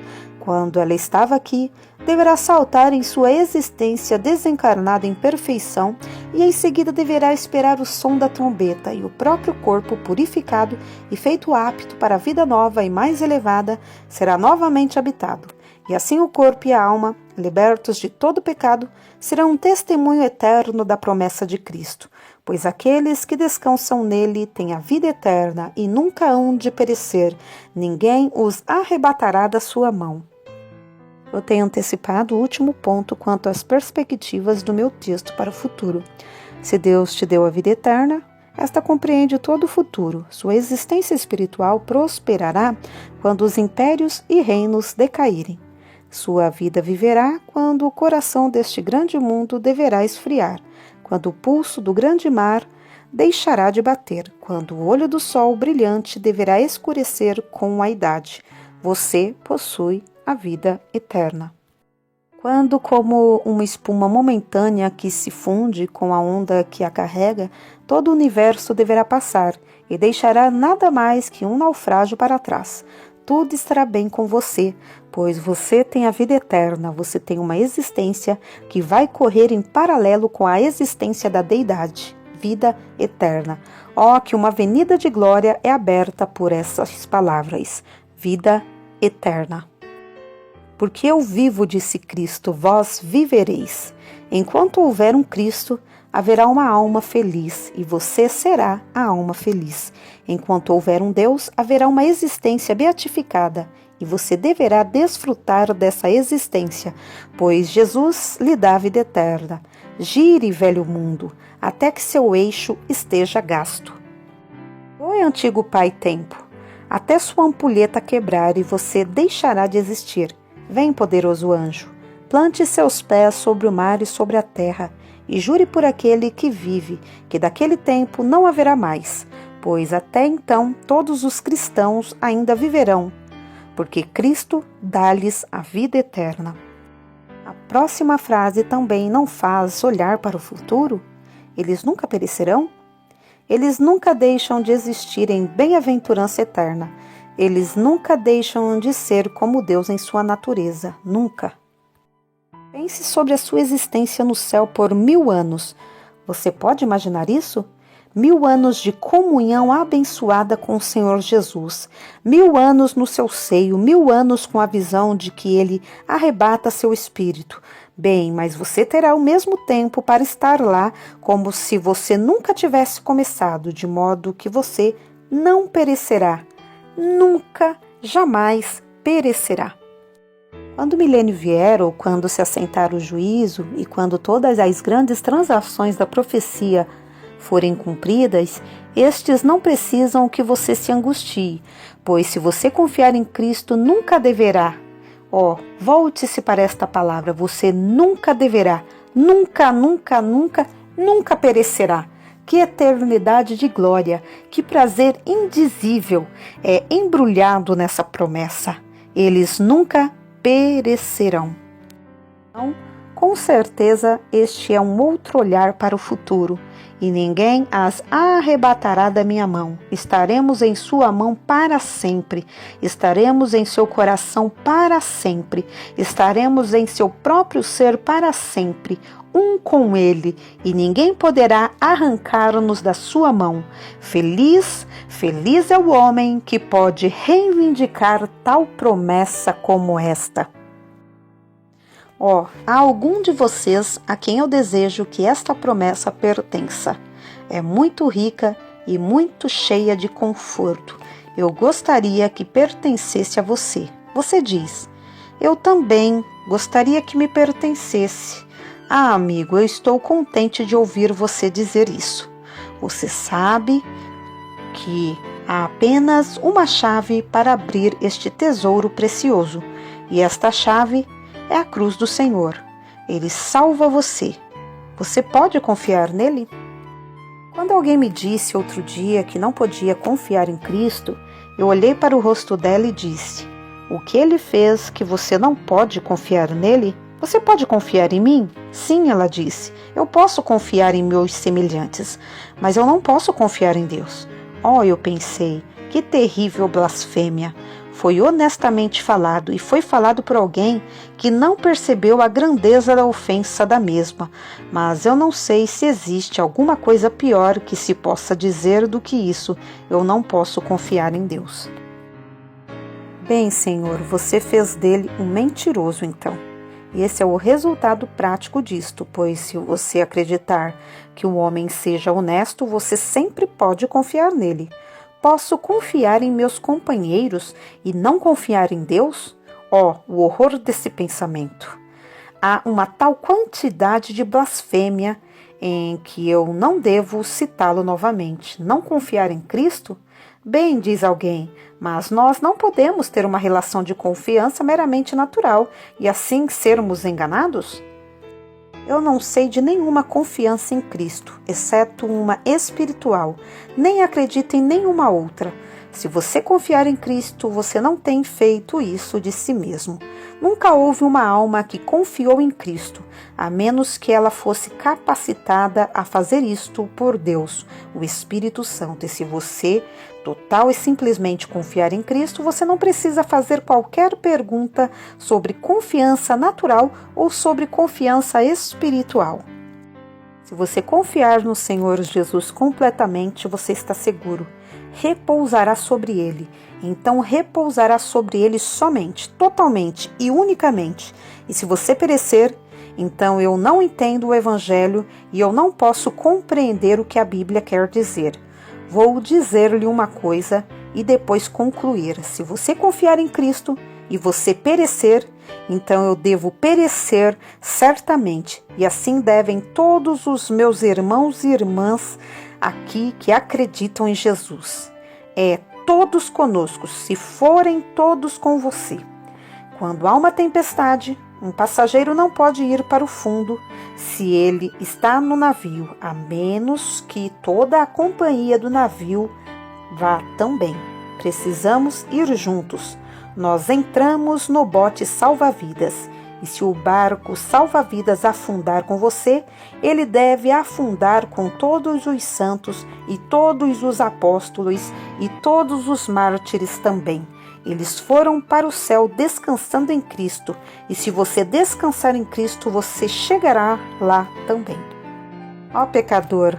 quando ela estava aqui, deverá saltar em sua existência desencarnada em perfeição e em seguida deverá esperar o som da trombeta e o próprio corpo purificado e feito apto para a vida nova e mais elevada será novamente habitado. E assim o corpo e a alma, libertos de todo pecado, serão um testemunho eterno da promessa de Cristo, pois aqueles que descansam nele têm a vida eterna e nunca hão de perecer, ninguém os arrebatará da sua mão. Eu tenho antecipado o último ponto quanto às perspectivas do meu texto para o futuro. Se Deus te deu a vida eterna, esta compreende todo o futuro. Sua existência espiritual prosperará quando os impérios e reinos decaírem. Sua vida viverá quando o coração deste grande mundo deverá esfriar, quando o pulso do grande mar deixará de bater, quando o olho do sol brilhante deverá escurecer com a idade. Você possui a vida eterna. Quando, como uma espuma momentânea que se funde com a onda que a carrega, todo o universo deverá passar e deixará nada mais que um naufrágio para trás. Tudo estará bem com você, pois você tem a vida eterna, você tem uma existência que vai correr em paralelo com a existência da deidade, vida eterna. Ó, que uma avenida de glória é aberta por essas palavras, vida eterna. Porque eu vivo, disse Cristo, vós vivereis. Enquanto houver um Cristo, haverá uma alma feliz, e você será a alma feliz. Enquanto houver um Deus, haverá uma existência beatificada, e você deverá desfrutar dessa existência, pois Jesus lhe dá a vida eterna. Gire, velho mundo, até que seu eixo esteja gasto. Oi, antigo pai tempo, até sua ampulheta quebrar e você deixará de existir. Vem, poderoso anjo, plante seus pés sobre o mar e sobre a terra, e jure por aquele que vive, que daquele tempo não haverá mais, pois até então todos os cristãos ainda viverão, porque Cristo dá-lhes a vida eterna. A próxima frase também não faz olhar para o futuro? Eles nunca perecerão? Eles nunca deixam de existir em bem-aventurança eterna. Eles nunca deixam de ser como Deus em sua natureza, nunca. Pense sobre a sua existência no céu por 1000 anos. Você pode imaginar isso? 1000 anos de comunhão abençoada com o Senhor Jesus. 1000 anos no seu seio, 1000 anos com a visão de que Ele arrebata seu espírito. Bem, mas você terá o mesmo tempo para estar lá como se você nunca tivesse começado, de modo que você não perecerá. Nunca, jamais perecerá. Quando o milênio vier, ou quando se assentar o juízo, e quando todas as grandes transações da profecia forem cumpridas, estes não precisam que você se angustie, pois se você confiar em Cristo, nunca deverá. Volte-se para esta palavra, você nunca deverá, nunca, nunca, nunca, nunca perecerá. Que eternidade de glória, que prazer indizível é embrulhado nessa promessa. Eles nunca perecerão. Então, com certeza, este é um outro olhar para o futuro. e ninguém as arrebatará da minha mão. Estaremos em sua mão para sempre, estaremos em seu coração para sempre, estaremos em seu próprio ser para sempre, um com ele, e ninguém poderá arrancar-nos da sua mão. Feliz, feliz é o homem que pode reivindicar tal promessa como esta. Há algum de vocês a quem eu desejo que esta promessa pertença. É muito rica e muito cheia de conforto. Eu gostaria que pertencesse a você. Você diz: eu também gostaria que me pertencesse. Amigo, eu estou contente de ouvir você dizer isso. Você sabe que há apenas uma chave para abrir este tesouro precioso, e esta chave é a cruz do Senhor. Ele salva você. Você pode confiar nele? Quando alguém me disse outro dia que não podia confiar em Cristo, eu olhei para o rosto dela e disse: o que ele fez que você não pode confiar nele? Você pode confiar em mim? Sim, ela disse. Eu posso confiar em meus semelhantes, mas eu não posso confiar em Deus. Eu pensei, que terrível blasfêmia. Foi honestamente falado, e foi falado por alguém que não percebeu a grandeza da ofensa da mesma, mas eu não sei se existe alguma coisa pior que se possa dizer do que isso. Eu não posso confiar em Deus. Bem, Senhor, você fez dele um mentiroso então. E esse é o resultado prático disto, pois se você acreditar que um homem seja honesto, você sempre pode confiar nele. Posso confiar em meus companheiros e não confiar em Deus? O horror desse pensamento. Há uma tal quantidade de blasfêmia em que eu não devo citá-lo novamente. Não confiar em Cristo? Bem, diz alguém, mas nós não podemos ter uma relação de confiança meramente natural e assim sermos enganados? Eu não sei de nenhuma confiança em Cristo, exceto uma espiritual. Nem acredito em nenhuma outra. Se você confiar em Cristo, você não tem feito isso de si mesmo. Nunca houve uma alma que confiou em Cristo, a menos que ela fosse capacitada a fazer isto por Deus, o Espírito Santo. E se você total e simplesmente confiar em Cristo, você não precisa fazer qualquer pergunta sobre confiança natural ou sobre confiança espiritual. Se você confiar no Senhor Jesus completamente, você está seguro. Repousará sobre ele. Então repousará sobre ele somente, totalmente e unicamente. E se você perecer, então eu não entendo o Evangelho e eu não posso compreender o que a Bíblia quer dizer. Vou dizer-lhe uma coisa e depois concluir. Se você confiar em Cristo e você perecer, então eu devo perecer certamente. E assim devem todos os meus irmãos e irmãs aqui que acreditam em Jesus. Todos conosco, se forem todos com você. Quando há uma tempestade, um passageiro não pode ir para o fundo se ele está no navio, a menos que toda a companhia do navio vá também. Precisamos ir juntos. Nós entramos no bote salva-vidas. E se o barco salva-vidas afundar com você, ele deve afundar com todos os santos e todos os apóstolos e todos os mártires também. Eles foram para o céu descansando em Cristo, e se você descansar em Cristo, você chegará lá também. Pecador,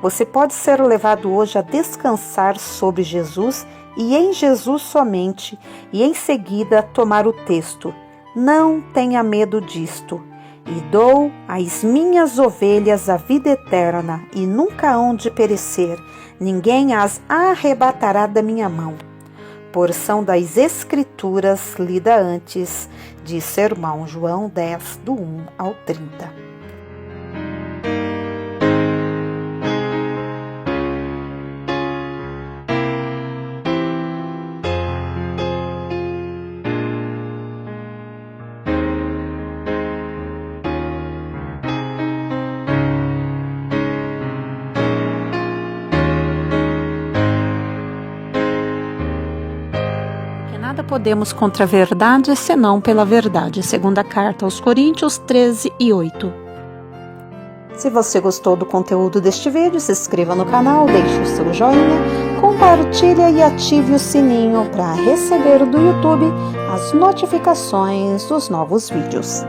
você pode ser levado hoje a descansar sobre Jesus e em Jesus somente, e em seguida tomar o texto. Não tenha medo disto. E dou às minhas ovelhas a vida eterna, e nunca hão de perecer. Ninguém as arrebatará da minha mão. Porção das Escrituras lida antes de Sermão João 10, do 1 ao 30. Nada podemos contra a verdade, senão pela verdade. Segunda carta aos Coríntios 13 e 8. Se você gostou do conteúdo deste vídeo, se inscreva no canal, deixe o seu joinha, compartilhe e ative o sininho para receber do YouTube as notificações dos novos vídeos.